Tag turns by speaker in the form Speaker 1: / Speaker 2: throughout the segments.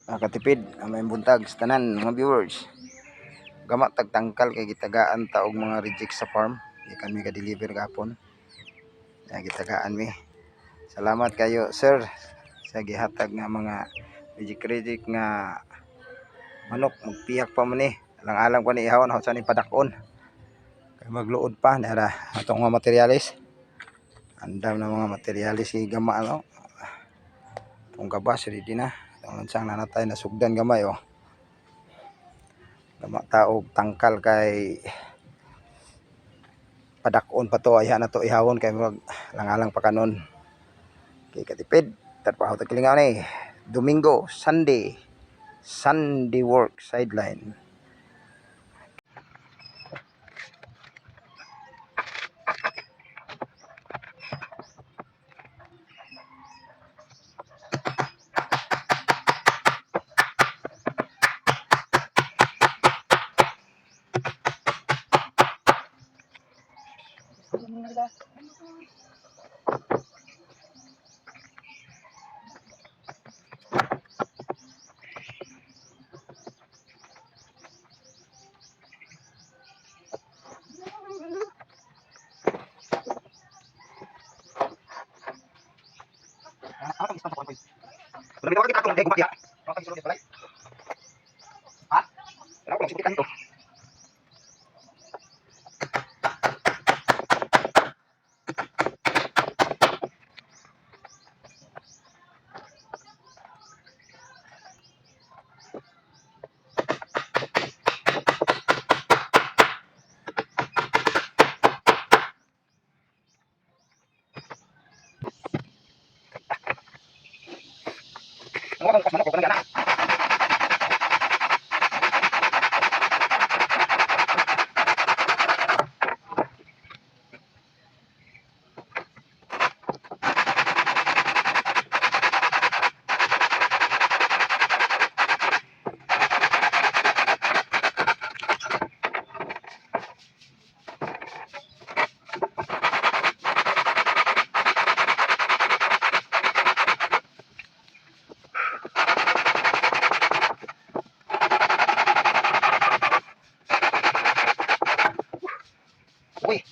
Speaker 1: Nakatipid may buntag sa tanan mga viewers. Gama tagtangkal kay gitagaan ta og mga reject sa farm. Ikan mi ka-deliver gapon. Ya gitagaan mi. Salamat kayo sir sa gihatag nga mga reject nga manok. Magpiyak pa man ni. Alang-alang pa ni ihawon sa ni padakon. Kay magluod pa dara atong mga materialis. Andam na mga materialis si gama no. Kung gabas ready na. Ang lansang nanatay na sugdan gamay oh. Gama taog tangkal kay padakon pa to ayha na to ihawon kay mag langalang pa kanon. Kay katipid tarpaho ta kilingaw ni. Domingo, Sunday work sideline. Udah minta kita tong deg ya. Kalau kita suruh balai. Hah? Kenapa langsung ikan tuh? Mau kan kasih manok bukan gana. Wih.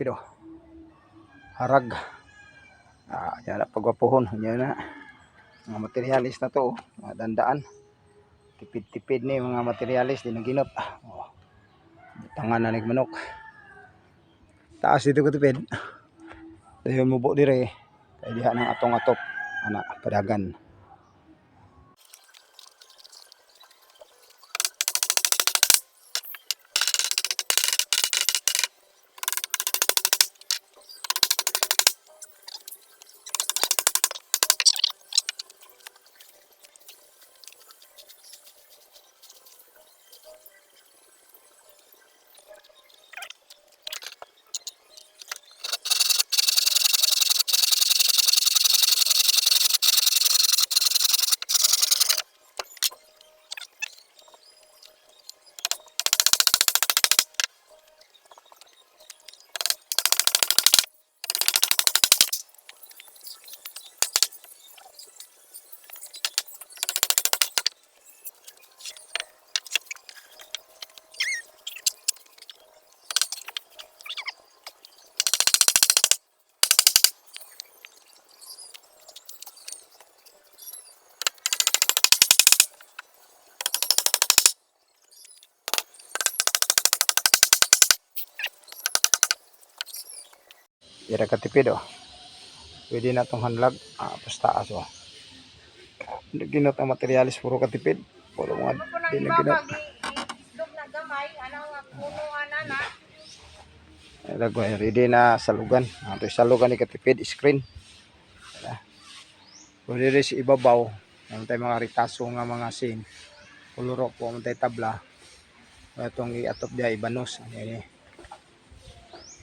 Speaker 1: Pero harag yan na pagwapuhon yan na mga materialis na to mga dandaan tipid-tipid ni mga materialis din naginot tangan na nagmanok taas dito ko tipid dahil mubo dire kaya diha ng atong-atop anak padagan. Dira katipid oh. Pwede na tong hanlag. Tapos taas oh. Ginot ang materialis puro katipid. Puro mga di na ginot.
Speaker 2: Islog na gamay, anang puno na.
Speaker 1: Ready na salugan. Ito salugan ni katipid screen. Pwede rin sa ibabaw. Meron tayo mga ritaso nga mga sin. Kuluro po ang tayo tabla. Itong i-atop diya ibanos.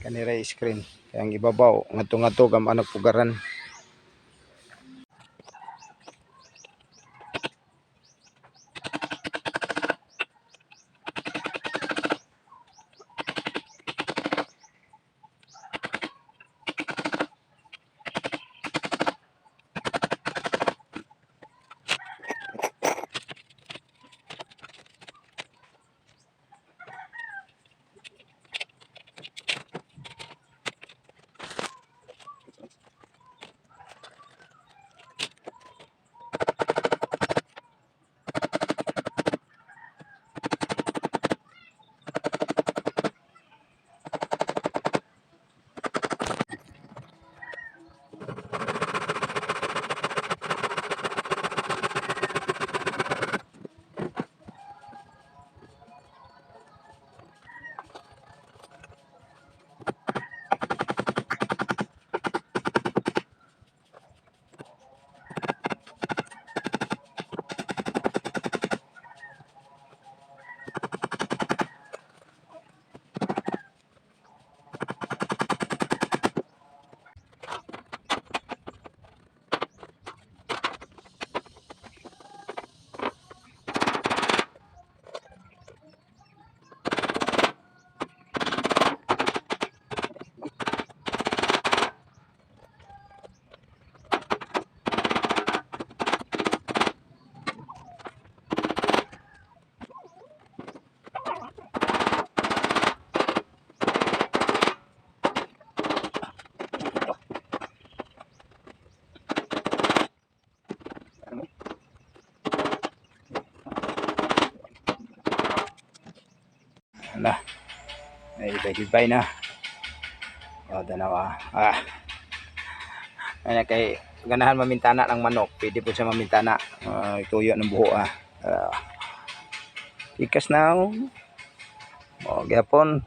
Speaker 1: Kanira screen. Kaya ang ibabaw. Nga-to gamano pugaran. Ala. Ay ibay na. O danawa. Ay kay ganahan mamintana ng manok. Pwede po siya mamintana. Ituyo ng buho ikas na oh. O gyapon.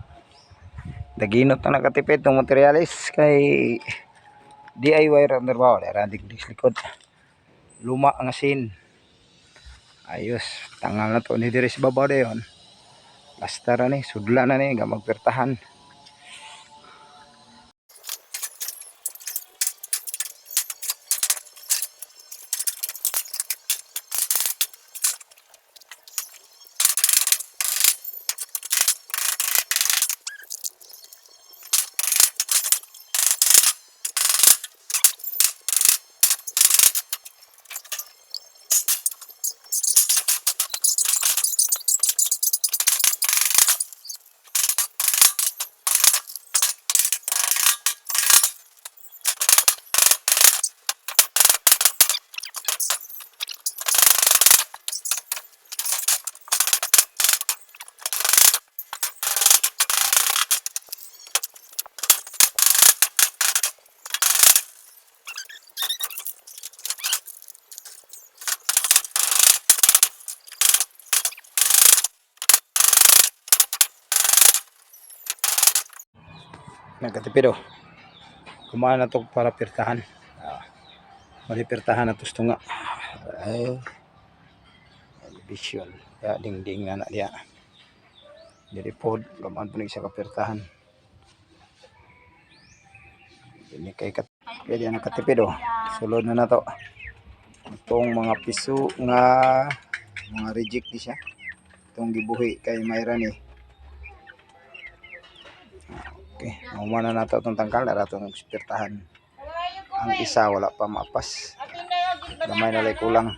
Speaker 1: Daginot na nakatipid ng materialis kay DIY ra trabaho dara diglis likod. Luma ang asin. Ayos, tangal na to ni diri sa babaw dayon. Basta ra ni sudla na ni ga magpertahan. Nagkatipid oh. Kumaan na to para pirtahan. Malipirtahan na to nga. Ay. Vision. Ya dingding na dia. Jadi pod gamaan po sa kapirtahan. Ini kay dia nakatipid oh. Sulod na nato. Itong mga piso nga mga reject di siya. Itong gibuhi kay Mayra ni. Okay, umana na nato itong tangkal na itong pirtahan. Ang isa wala pa mapas. Gamay na lay kulang.